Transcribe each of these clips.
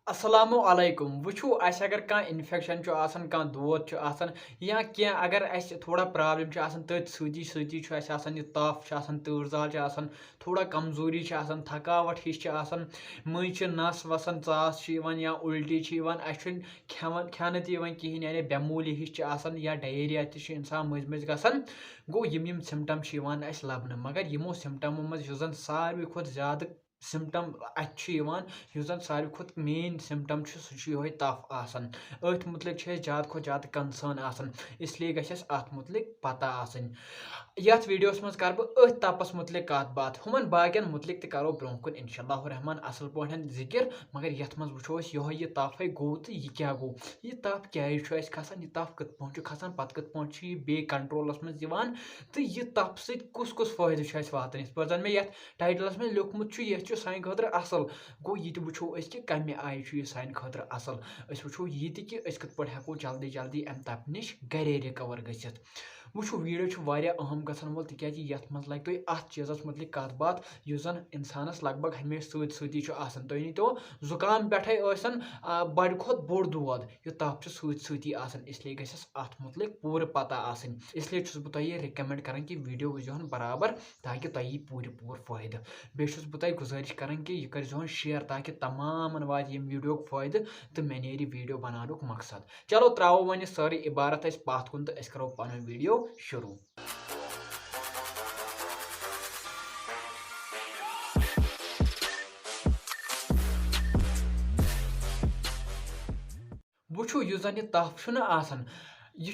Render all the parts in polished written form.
Asalaamuaalaikum. Wuchu as agar kan infection chu asan kan dod chu asan ya kya agar as thoda problem chu asan tat sudi chu as asan ye taph chu asan tığzal chu asan thoda kamzori chu asan thakavat hish chu asan mui chu nas vasan tsas chu ivan ya ulti chu ivan as chun khyana ti ivan kihin yani bemuli hish chu asan ya diarrhea ti chu insan maj gasan go yim symptom chu ivan as labna magar yimo symptom maz yuzan sarvi khod zyada symptom अच्छी zan सारी खुद main symptom सह तफ आसान अथ मुतलिक ज्यादा खुद ज्यादा concern आसान इसलिए गस अत मुतलिक पता आसन यथ वीडियोस मज कर बह तपस मुतलिक कत बात हुमन बाकियन मुतलिक तरो ब्रोह कुन इंशाअल्लाह रहमान असल पे जिक्र मगर यथ मज वो यह तफ गो तो यह क्या गो यह तफ क्या खसान यह तफ कत पे खसान पत कत पे बे कंट्रोलस मज तो यह तफ सस कुस फायदे वातान इस पे जन मे टाइटलस में लिखमुत यह सान खुद असल गो ये वो कि कम आय यह सान खुद असल वो ये कि कत पे हेको जल्दी जल्दी अम तप नश गरे रिकवर गसित वो वीडियो अहम गसन वोल तिक ये मज लगे तुम अत चीज़स मुतलिक कत बात जन इंसानस लगभग हमेशा सती तुम नीतो जुकाम पे बड़ खुद बोड़ दौद यह तप सती इसलिए गस अत मुतलिक पूर पता आसन इसलिए बह तुह रिकमेंड कर कि वीडियो वुन बराबर ताकि तुह यी पूर फायदे बेस बह गुजारिश कर कि यह कर शेयर ताकि तमाम वात वीडियो फायदे तो मे नी वीडियो बनानुक मकसद चलो त्रो वन सारी इबारत पथ कुन तो करो पन वीडियो शुरू। वो जन यह तफ यह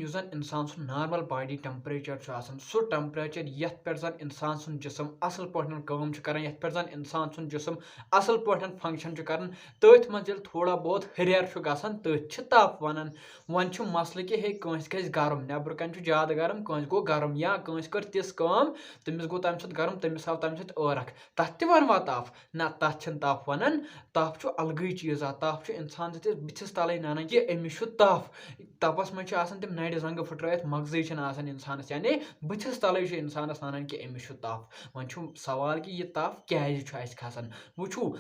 जन इंसान सुन नॉर्मल बॉडी टेम्परेचर सह टेम्परेचर यथ पे जन इंसान सुन जिसम असल पे काम कर यथ पे जन इंसान सुन जिसम असल पे फंक्शन कर तथ मज थोड़ा बहुत हरियर गसान तथ तप वन वन मसल कि हे कंस गस गर्म नबर कन ज्यादा गर्म कंस गो गर्म या कंस कर तिस काम तमिस गो तम गर्म तमिस आव तम ٲरक तथ तवा तफ ना तथ तफ वन तफ अलग चीज तफ इंसान बिथिस तल नाना कि अमिस तफ तपस मज तम नड़ जंग फुट मगज इंसानस यानी बुथिस तल इंसानस नान कि अमिस तफ वन सवाल कि यह तफ क्या खसान वो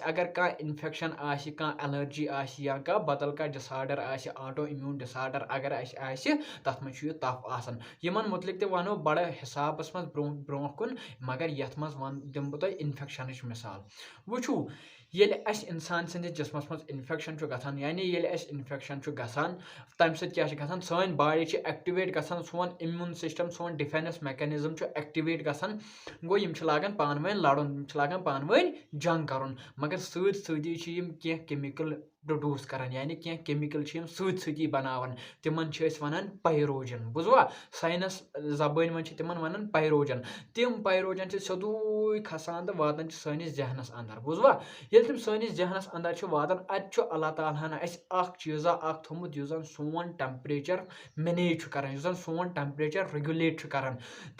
अगर कह इन्फेक्शन कह एलर्जी या कह बदल कह डिसऑर्डर ऑटो इम्यून डिसऑर्डर अगर तथ मज तफ आसान यमन मुतलिक वनो बड़ हिसाबस मज ब्रोह कुन मगर यथ मज दिम बह तुह इन्फेक्शन मिसाल वो ये इंसान सन्दस जिसमस मज इन्फेक्शन गसान यानी ये इन्फेक्शन गसान तम क्या सान बॉडी एक्टिवेट गसान सोन इम्यून सिस्टम सोन डिफेंस मैकेनिज्म एक्टिवेट गसान गो यम लागान पान वन लड़न लागान पान वन जंग कर मगर सती कह केमिकल प्रोड्यूस करान यानी कह केमिकल सती बनावान तिमन वन पायरोजन बुझवा साइंस जबान मन तिमन वन पायरोजन तिम पायरोजन सोदूय खसान तो वातान सैनिस जहनस अंदर बुझवा ये तम सैनिस जहनस अंदर वातान अत अल्लाह ताला चीज़ा थोमुत जन सोन टेम्परेचर मैनेज कर सोन टेम्परेचर रेगुलेट कर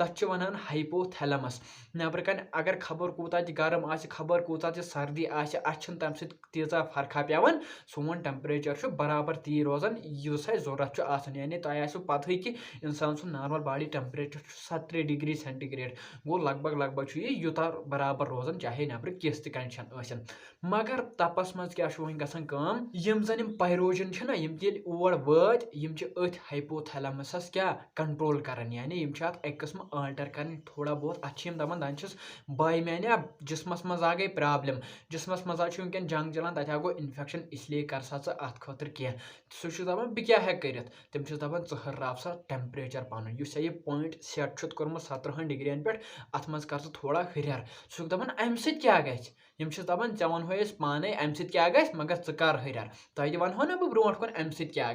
तथ वनान हाइपोथैलेमस नबर कन अगर खबर कूता गर्म खबर कूता सर्दी अत तम तीजा फर्खा पेवान सोन टेम्परेचर बराबर ती रोजान युस जरूरत यानी तुम पता कि इंसान सुन normal body temperature 70 degree centigrade गो लगभग यूता बराबर रोजान चाहे नबर किस कंडीशन मगर तपस मज क्या गसान यम जन पायरोजन ओर वात अथ हाइपोथैलेमसस क्या कंट्रोल कर यानी एक किस्म आल्टर कर थोड़ा बहुत अच्छी दपान दानस बाय मैंने जिसमस मज आ गई प्रॉब्लम जिसमस मज वनकन जंग चलान तथ गो इन्फेक्शन इसलिए कर सा अत खतर कह सह दपान बह क्या कर तम दपान हर्राव सा टेम्परेचर पन यह पॉइंट सेट कोर्मुत 17 डिग्रियन पे अत मज कर थोड़ा हरियर सह दपान अम क्या गम दपान ऐ वनो पाने अम क्या मगर कर हरियर तुम वनो ना बह ब्रोह कुन अम क्या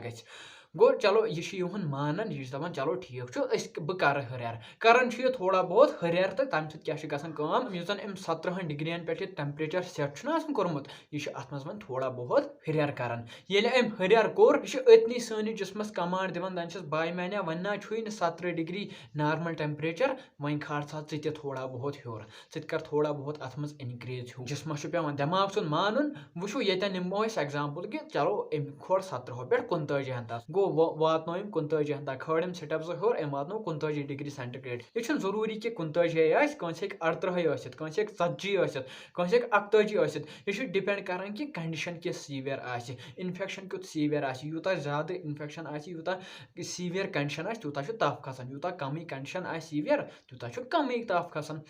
गो चलो यह मानन यह दपान चलो ठीक बह कर हरियर करान थोड़ा बहुत हरियर तो तम क्या जन अम 17 डिग्रियन पे टेम्परेचर सेट कोर्मुत यह अत मज थोड़ा बहुत हरियर करान ये अम हरियर कोर यह अतनी सैनिस जिसमस कमांड दिवान दानस बाय मैंने वन ना 17 डिग्री नॉर्मल टेम्परेचर वन खाड़ सा थोड़ा बहुत हर कर थोड़ा बहुत अत मज इनक्रीज हो जिसमस पे दिमाग सुन मानुन वो ये निमो एग्जाम्पल कि चलो अम खोड़ 17 पे 39 तस गो वातनो 41 तक खड़म स्टेप्स हर अम वातनो 41 डिग्री सेंटीग्रेड यह जरूरी कि 41 आस 38 कंस 40 कंस 41 यह डिपेंड करान कि कंडीशन किस सीवियर आसि इन्फेक्शन कुत सीवियर आसि यूता ज्यादा इन्फेक्शन आसि यूता सीवियर कंडीशन आसि तूता तफ खसान यूता कमी कंडीशन आसि सीवियर तूता कमी तफ खसान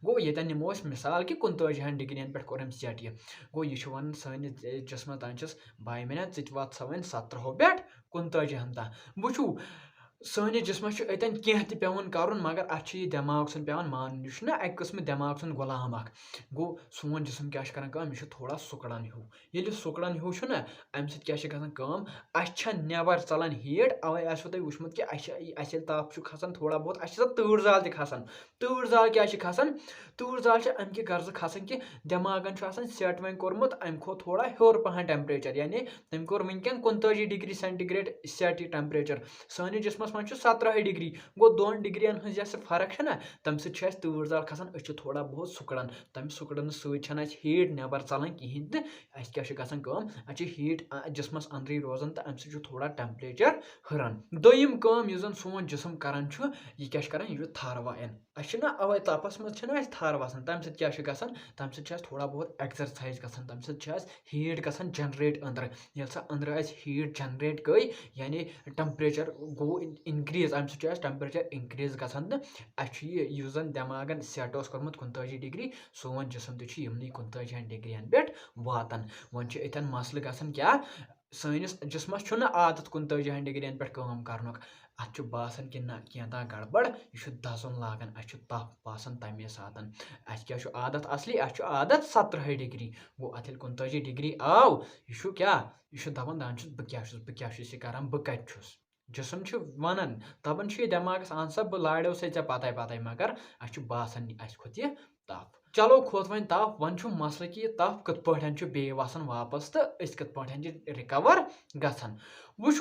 गो ये निमो मिसाल कि 41 डिग्रियन पे कोर सेट गो यह वन सानिस जिस्म तानचस बाय मैंने वात सा वन 17 पे 41 तह वो सानिस जिस्मस अतन कह पेवन कर मगर अत दिमाग सुन पेवन मान यह अक किस्म दिमाग सुन गुलाम गो सोन जिस्म क्या यह थोड़ा सुकड़न हूँ ये सुकड़न हूँ अम सम अ नबर चलान हीट अवे आसो तुम वुचमुत कि अस ताप खसान थोड़ा बहुत अस तूर जाल खसान तूर जाल क्या खसान तूर जाल अमि गर्ज खसान कि दिमागन सेट वन कोर्मुत अम खो थोड़ा हर पहन टेम्परेचर यानी तम कोर वनकन 39 डिग्री सेंटीग्रेड सेट यह टेम्परेचर सानिस जिस्मस मन 17 डिग्री गो 2 डिग्रियन हज फर्क है तम सत तूर जाल खसान थोड़ा बहुत सुकड़न तम सुकड़न सत हीट नबर चलान कहें तो क्या हीट जिस्मस अंदर रोजान तो अम सत थोड़ा टेम्परेचर हरान दोयम जन सोन जिस्म करान यह क्या कर यह थर वायन अवे तपस मज थर वसान तम सत तम सत थोड़ा बहुत एक्सरसाइज गसान तम सत हीट गसान जनरेट अंदर ये अंदर हीट जनरेट गई यानी टेम्परेचर गो इनक्रीज अम सत टेम्परेचर इनक्रीज गसान तो अन दिमागन सेट कोर्मुत 39 डिग्री सोन जिस्म तमनी 39 डिग्रियन पे वातान वन अतन मसल गसान क्या सानिस जिस्मस आदत 39 डिग्रियन पे काम कर अत बासान कि ना क्या गड़बड़ यह दजन लागान तफ बासान तमे सात क्या आदत असली आदत 17 डिग्री गो अत 39 डिग्री आव यह क्या यह दपान बह क्या कर बह कत जिस्म वन दपान दिमागस अन सा बह लाड़ो से पते मगर बासान खोत यह तफ चलो खोत वन तफ वन मसल कि यह तफ कत पे बे वसान वापस तो कत पे रिकवर गसान वो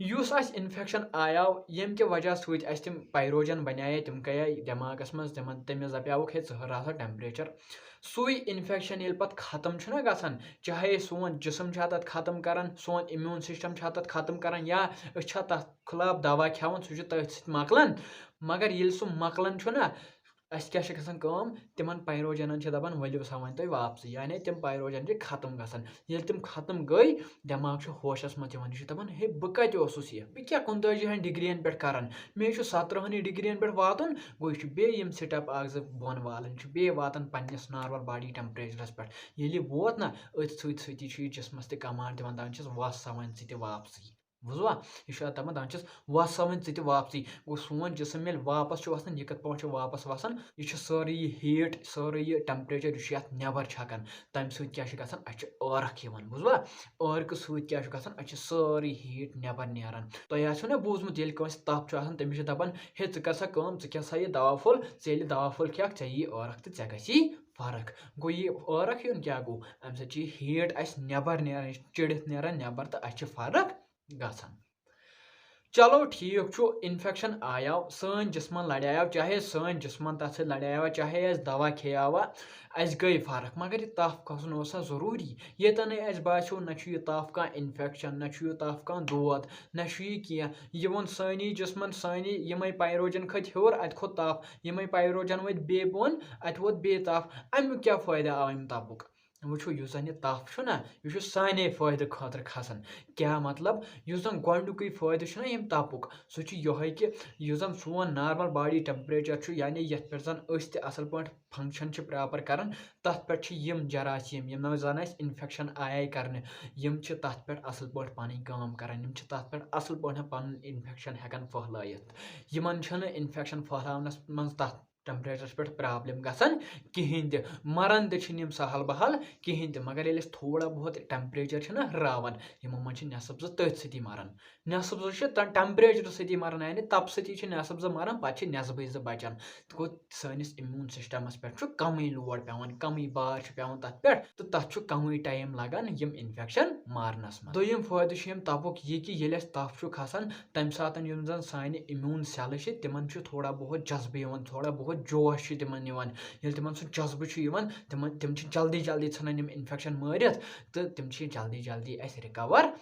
युस इन्फेक्शन आयाव येम के वजह सत तम पायरोजन बनाए तम गए दिमागस मज तमिस दपावक है ज़हर आसा टेम्परेचर सुई इन्फेक्शन ये पत खत्म गसान चाहे सोन जिस्म तथ खत्म करान सोन इम्यून सिस्टम तथ खत्म करान या तथ खिलाफ दवा खेवान सह तथ मकलान मगर ये सह मकलान क्या तिमन पायरोजन दपान वलियो सा वन तुम वापस यानी तम पायरोजन खत्म गसान ये तम खत्म गई दिमाग होशस मज दपान हे बह कत बह क्या 39 डिग्रियन पे करान मे 17 डिग्रियन पे वातन गो यह बे स्टेप बोन वालन बे वातन पन्नस नॉर्मल बॉडी टेम्परेचरस पे ये वोत ना अथ सती जिस्मस कमांड दिवान दान वस सा वन वापस बुझवा यह दपान वस सा वन वापस गो सोन जिस्म ये वापस वसान यह कत पे वापस वसान यह सारी हीट सारी टेम्परेचर यह नबर छकान तम सत क्या अर्क बुझवा अर्क सत क्या सारी हीट नबर नारान तुम ना बूजमुत ये तप तमिस दपान हे क्या सा यह दवा फुल ये दवा फुल खेक ऐ यी अर्क तो गई फर्क गो यह अर्क युन क्या गो अम सत हीट नबर नारान चिड़ित नारान नबर तो फर्क गसान चलो ठीक इन्फेक्शन आयाव सन जिस्मन लड़ाव चाहे सन जिस्मन तथ लड़ाव चाहे दवा खेवा गई फर्क मगर यह तफ खसन जरूरी ये बासो ना यह तफ कह इन्फेक्शन ना यह तफ कह दोद ना यह वो सानी जिस्मन सानी यम पायरोजन खत हर अत खो तफ यम पायरोजन वत बे बोन अत वोत बे तफ अमुक क्या फायदा आव अम तपुक वो जन यह तफ यह साने फायदे खतर खसान क्या मतलब जन गोडुक फायदे यम तपुक सह यह कि जन सोन नॉर्मल बॉडी टेम्परेचर यानी ये पे जन असल पे फंक्शन प्रॉपर करान तथ पे यम जरासीम यम जन इन्फेक्शन आय करने यम तथ पे असल पे पन काम करान यम तथ पे असल पे पन इन्फेक्शन हेकान फहलायत यमन इन्फेक्शन फहलावनस मज तथ टेम्परेचर पे प्रॉब्लम गसान कहें मरान तम सहल बहल कहें मगर ये थोड़ा बहुत टेम्परेचर रावान यमो मन नेसब तथ सती मरान नेसब टेम्परेचर सती मरान यानी तप सती नेसब मरान पे नेसब बचान गो सनिस इम्यून सिस्टमस पे कम लोड पेवान कम बार पेवान तथ पे तो तथ कम टाइम लगान यम इन्फेक्शन मारनस में दोयम फायदे यम तपुक यह कि ये तफ खसान तम सात जन सान इम्यून सेल तिमन थोड़ा बहुत जज्बे थोड़ा बहुत जोश तिमन ये तिमन सह जज्बे तिम जल्दी जल्दी ठान इन्फेक्शन मारित तो तिम जल्दी जल्दी रिकवर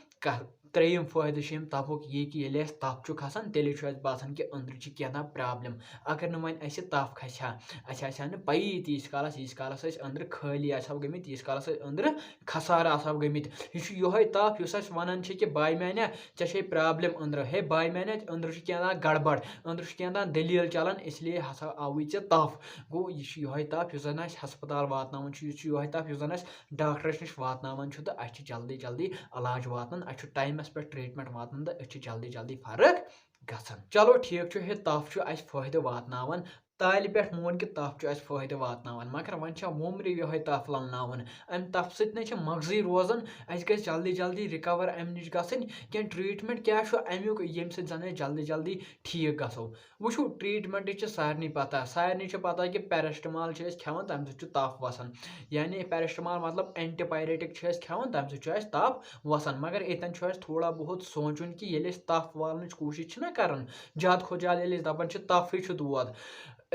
त्रेयिम फायदे छ तफुक ये कि येले अस तफ छु खसन तेले छु अस बासान कि अंदर छ केना प्रॉब्लम अगर न वन अस तफ खसा अस आसा न पई तीस कालस अस अंदर खाली आसव गमित तीस कालस अंदर खसार आसव गमित योहे तफ युस अस वनान छ कि बाय मैंने चे प्रॉब्लम अंदर हे बाय मैंने अंदर छ केना गड़बड़ अंदर छ केना दलील चलन इसलिए हसा आवी चे तफ गो योहे तफ युस जन अस हस्पताल वातनावन छ योहे तफ युस जन अस डॉक्टरस निश वातनावन छ त अस जल्दी जल्दी इलाज वातन अस टाइमस पे ट्रीटमेंट वातन तो अस जल्दी जल्दी फर्क गसन चलो ठीक हे तफ अस फायदे वातनावन तालि पे मोन कि तफ अस फायदे वातनावन मगर वन मोमरी योहे तफ ललनावन अम तफ सत मगजी रोजन अस गस जल्दी जल्दी रिकवर अम नश गसन क्या ट्रीटमेंट क्या अमुक ये जन जल्दी जल्दी ठीक गो वो ट्रीटमेंट सारे पता कि पैरास्टमॉल खेवान तम तफ वसान यानी पैरास्टमॉल मतलब एंटीपायरेटिक खेवान तम तफ वसान मगर इतन थोड़ा बहुत सोचुन कि ये तफ वालन कोशिश कर ज्यादा खो ज्यादा दपान तफ दोद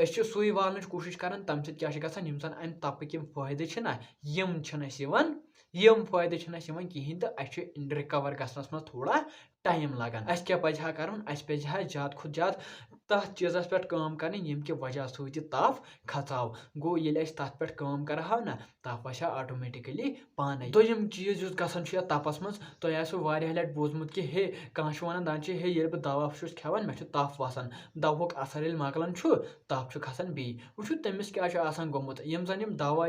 सुई वालन कोशिश कर तम क्या सन अम तपक फायदे यम फायदे कहें तो अस रिकवर गसनस मज थोड़ा टाइम लगान अस क्या पजा कर ज्यादा खुद ज्यादा तथ चीज़स पे काम कर कि वजह सत तफ खचाव गो ये तथ पे काम करहा ना तफ वसा ऑटोमेटिकली पान दोम चीज गसन तपस मज तुम आसो लट बोजमुत कि हे कह वन दान हे ये दवा खेवान मे तफ वसान दवुक असर ये मकलान तफ खसान बी वो तमिस क्या गोमुत यम जन दवा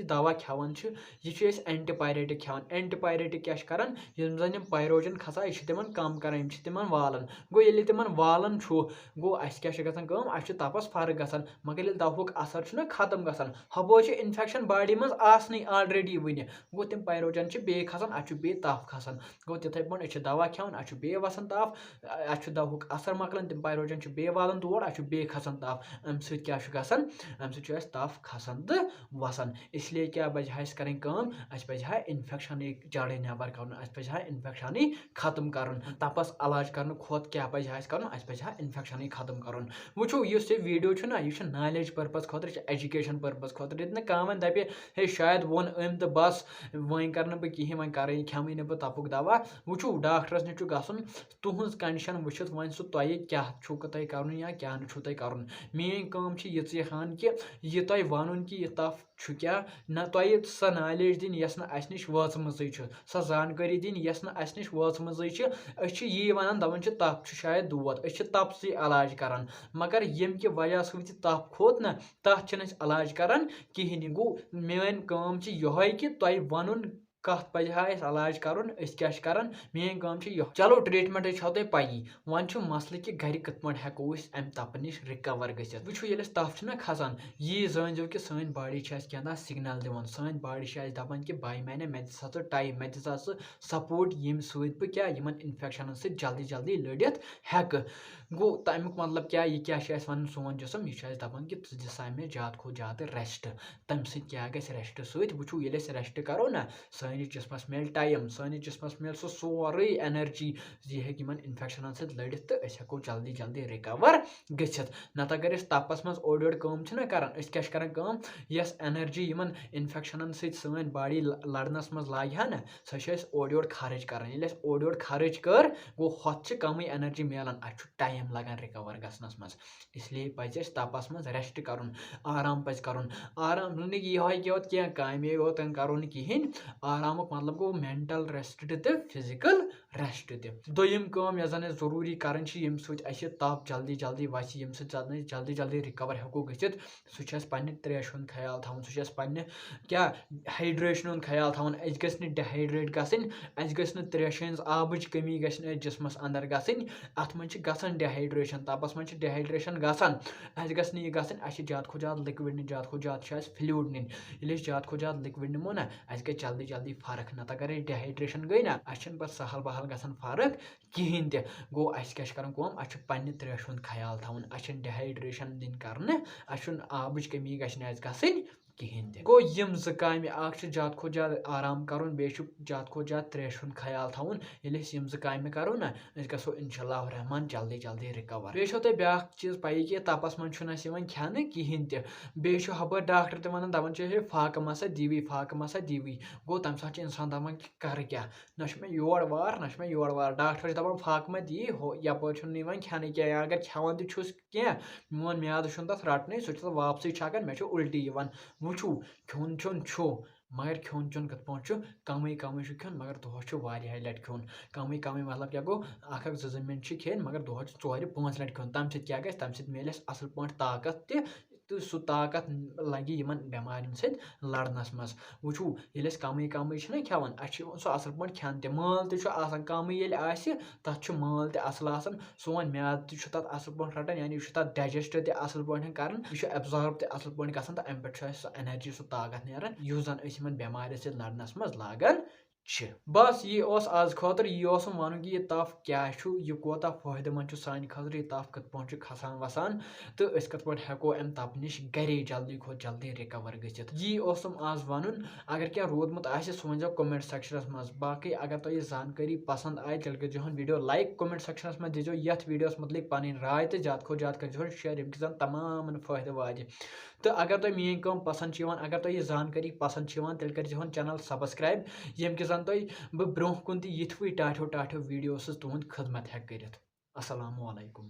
दवा खेवान यह एंटीपायरेटिक खेवान एंटीपायरेटिक क्या करान यम जन पायरोजन खसा यह तिमन कम करान तिमन वालन गो ये तिमन वालन गो अस क्या अस तपस फर्क गसान मगर ये दवुक असर ना खत्म गसान हपो इन्फेक्शन बॉडी मज आसनी ऑलरेडी वन गो तम पायरोजन बे खसान अस बे तफ खसान गो तिथे पे दवा खेवान अस बे वसान तफ अस दवुक असर मकलान तम पायरोजन बे वालन तोड़ अस बे खसान तफ अम क्या गसान अम तफ खसान तो वसान इसलिए क्या पजा कर अस पजा इन्फेक्शन जड़े नबर कर इन्फेक्शन खत्म कर तपस इलाज कर खुद क्या पजा कर पजा इन्फेक्शन खत्म कर वो इस वीडियो ना यह नॉलेज पर्पज खुद एजुकेशन पर्पज खुद कह दपे हे शायद वोन अम तो बस वन कर कहें वन कर खेमे ना तपुक दवा वो डॉक्टरस नश गसन तुज कंडीशन वुत वन सह तुह क्या तुह कर या क्या तुह कर मेन काम ये हन कि यह तुह वन कि यह तफ क्या ना तुह सह नॉलेज दिन यस अस नश वाचमज सह जानकारी दिन यस अस नश वाचमज यी वन दपान तफ शायद दोद तप से इलाज कर मगर यम कि वजह सत तफ खोत ना तथ इलाज कर कहें गो मेन काम ये कि तुह वन कत पजा इलाज कर क्या कर मेन काम चलो ट्रीटमेंट छो तुम पई वन मसल कि घर कत पे हेको अम तप नश रिकवर गसित वो ये तफ ना खसान यी जानजो कि सन बॉडी क्या सिग्नल दिवान सन बॉडी दपान कि बाय मैंने मे दा टाइम मे दा सपोर्ट यम सत बह क्या इन्फेक्शन से जल्दी जल्दी लड़ित हेक गो तमुक मतलब क्या यह क्या वन सोन जिसम यह दपान कि दिसा मे ज्यादा खो ज्यादा रेस्ट तम क्या रेस्ट सत वो ये रेस्ट करो ना सानिस जिसमस मिल टाइम सानिस जिसमस मिल सो सोरे एनर्जी यह हेक इन्फेक्शन सत लड़ित तो हेको जल्दी जल्दी रिकवर गसित नत अगर तपस मज ओड ओड काम कर क्या कर यस एनर्जी इन्फेक्शन सत सन बॉडी लड़नस मज लागे ना सह ओड ओड खर्च कर ओड ओड खर्च कर गो हथ कम एनर्जी मिलान अस टाइम लगान रिकवर गसनस मज इसलिए पज तपस मज रेस्ट कर आराम पज कर आराम यह क्या काम योत करो कहें आरामुक मतलब गो मेंटल रेस्ट तो फिजिकल रेस्ट दोम काम यह जन जरूरी कर यम सह तप जल्दी जल्दी वस यम जल्दी जल्दी रिकवर हेको गसित सह पे त्रेश हूं ख्याल थवन सह पे क्या हाइड्रेशन ख्याल थवन अस गि डिहाइड्रेट गसन अस गि त्रेश आबच कमी गि जिसमस अंदर गसन अत मन गसन डिहाइड्रेशन तपस मन डिहाइड्रेशन गसन अस गि यह गसन अस ज्यादा खो ज्यादा लिक्विड नीन ज्यादा खो ज्यादा फ्लूड नीन ये ज्यादा खो ज्यादा लिक्विड निमो ना अस गई जल्दी जल्दी फर्क नत अगर डिहाइड्रेशन गई ना अस पे सहल बहल गसन फर्क कहें ते गो अस क्या कर अस पे त्रेश हूं ख्याल थवन अस डिहाइड्रेशन दिन कर आबच कमी गि गसन کِہیٖنۍ تہِ گوٚو یِم زٕ کامہِ اکھ چھِ زیادٕ کھۄتہٕ زیادٕ آرام کَرُن بیٚیہِ چھُ زیادٕ کھۄتہٕ زیادٕ ترٛیشہِ ہُنٛد خیال تھاوُن ییٚلہِ أسۍ یِم زٕ کامہِ کَرو نہ أسۍ گژھو اِنشاء اللہ رحمان جلدی جلدی رِکَوَر بیٚیہِ چھو تۄہہِ بیٛاکھ چیٖز پَیی کہِ تَپَس منٛز چھُنہٕ اَسہِ یِوان کھٮ۪نہٕ کِہیٖنۍ تہِ بیٚیہِ چھُ ہُپٲرۍ ڈاکٹر تہِ وَنان دَپان چھِ ہے فاقہٕ مَسا دیٖوٕے فاقہٕ مَسا دیٖوٕے گوٚو تَمہِ ساتہٕ چھُ اِنسان دَپان کہِ کَرٕ کیٛاہ نہ چھُ مےٚ یور وار نہ چھُ مےٚ یور وار ڈاکٹر چھِ دَپان فاقہٕ ما دی ہُہ یَپٲرۍ چھُنہٕ یِوان کھٮ۪نہٕ کینٛہہ یا اگر کھٮ۪وان تہِ چھُس کینٛہہ میون میادٕ چھُنہٕ تَتھ رَٹنٕے سُہ چھُ تَتھ واپسٕے چھکان مےٚ چھُ اُلٹی یِوان وٕچھِو کھیوٚن چیوٚن چھُ مگر کھیوٚن چیوٚن کِتھ پٲٹھۍ چھُ کَمٕے کَمٕے چھُ کھیوٚن مگر دۄہَس چھُ واریاہہِ لَٹہِ کھیوٚن کَمٕے کَمٕے مطلب کیٛاہ گوٚو اَکھ اَکھ 2 مِنٹ چھِ کھیٚنۍ مگر دۄہَس چھِ 4 5 لَٹہِ کھیوٚن تَمہِ سۭتۍ کیٛاہ گژھِ تَمہِ سۭتۍ میلہِ اَسہِ اَصٕل پٲٹھۍ طاقت تہِ تہٕ سُہ طاقت لَگہِ یِمَن بٮ۪مارٮ۪ن سۭتۍ لَڑنَس منٛز وٕچھِو ییٚلہِ أسۍ کَمٕے کَمٕے چھِنہ کھٮ۪وان اَسہِ چھُ یِوان سُہ اَصٕل پٲٹھۍ کھٮ۪ن تہِ مٲل تہِ چھُ آسان کَمٕے ییٚلہِ آسہِ تَتھ چھُ مٲل تہِ اَصٕل آسان سون میادٕ تہِ چھُ تَتھ اَصٕل پٲٹھۍ رَٹان یعنی یہِ چھُ تَتھ ڈایجَسٹ تہِ اَصٕل پٲٹھۍ کَران یہِ چھُ ایبزارٕب تہِ اَصٕل پٲٹھۍ گژھان تہٕ اَمہِ پٮ۪ٹھ چھُ اَسہِ سُہ اٮ۪نَرجی سُہ طاقت نیران یُس زَن أسۍ یِمَن بٮ۪مارٮ۪ن سۭتۍ لَڑنَس منٛز لاگان چھِ بَس یی اوس آز خٲطرٕ یی اوسُم وَنُن کہِ یہِ تَپھ کیٛاہ چھُ یہِ کوتاہ فٲیدٕ منٛد چھُ سانہِ خٲطرٕ یہِ تَپھ کِتھ پٲٹھۍ چھُ کھَسان وَسان تہٕ أسۍ کِتھ پٲٹھۍ ہٮ۪کو اَمہِ تَپھ نِش گَرے جلدی کھۄتہٕ جلدی رِکَوَر گٔژھِتھ یی اوسُم آز وَنُن اگر کینٛہہ روٗدمُت آسہِ سُہ ؤنۍزیو کومٮ۪نٛٹ سٮ۪کشَنَس منٛز باقٕے اگر تۄہہِ یہِ زانکٲری پَسنٛد آیہِ تیٚلہِ کٔرۍزِہون ویٖڈیو لایک کومٮ۪نٛٹ سٮ۪کشَنَس منٛز دیٖزیو یَتھ ویٖڈیوَس متعلق پَنٕنۍ راے تہٕ زیادٕ کھۄتہٕ زیادٕ کٔرۍزِہون شِیَر ییٚمہِ کہِ زَن تمامَن فٲیدٕ واتہِ تہٕ اگر تۄہہِ میٛٲنۍ کٲم پَسنٛد چھِ یِوان اگر تۄہہِ یہِ زانکٲری پَسنٛد چھِ یِوان تیٚلہِ کٔرۍزِہون چَنَل سَبسکرایب ییٚمہِ کہِ زَن تۄہہِ بہٕ برٛونٛہہ کُن تہِ یِتھوٕے ٹاٹھیو ویٖڈیو سٕز تُہُنٛد خدمت ہٮ۪کہٕ کٔرِتھ اَسَلامُ علیکُم